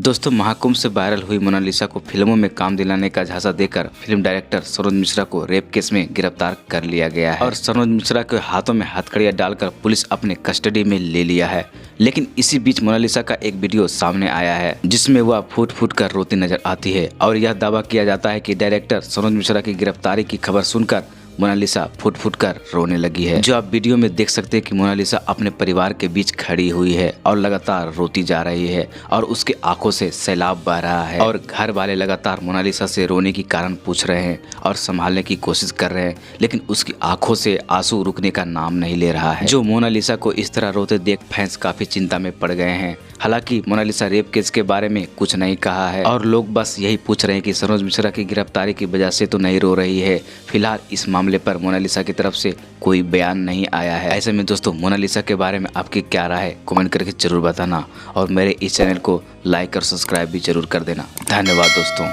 दोस्तों, महाकुंभ से वायरल हुई मोनालिसा को फिल्मों में काम दिलाने का झांसा देकर फिल्म डायरेक्टर सरोज मिश्रा को रेप केस में गिरफ्तार कर लिया गया है और सरोज मिश्रा के हाथों में हथकड़ियां डालकर पुलिस अपने कस्टडी में ले लिया है। लेकिन इसी बीच मोनालिसा का एक वीडियो सामने आया है जिसमें वह फूट फूट कर रोती नजर आती है और यह दावा किया जाता है कि डायरेक्टर सरोज मिश्रा की गिरफ्तारी की खबर सुनकर मोनालिसा फुट फुट कर रोने लगी है। जो आप वीडियो में देख सकते हैं कि मोनालिसा अपने परिवार के बीच खड़ी हुई है और लगातार रोती जा रही है और उसके आंखों से सैलाब बह रहा है और घर वाले लगातार मोनालिसा से रोने की कारण पूछ रहे हैं और संभालने की कोशिश कर रहे हैं, लेकिन उसकी आंखों से आंसू रुकने का नाम नहीं ले रहा है। जो मोनालिसा को इस तरह रोते देख फैंस काफी चिंता में पड़ गए हैं। हालांकि मोनालिसा रेप केस के बारे में कुछ नहीं कहा है और लोग बस यही पूछ रहे हैं कि सरोज मिश्रा की गिरफ्तारी की वजह से तो नहीं रो रही है। फिलहाल इस मामले पर मोनालिसा की तरफ से कोई बयान नहीं आया है। ऐसे में दोस्तों, मोनालिसा के बारे में आपकी क्या राय है कमेंट करके जरूर बताना और मेरे इस चैनल को लाइक और सब्सक्राइब भी जरूर कर देना। धन्यवाद दोस्तों।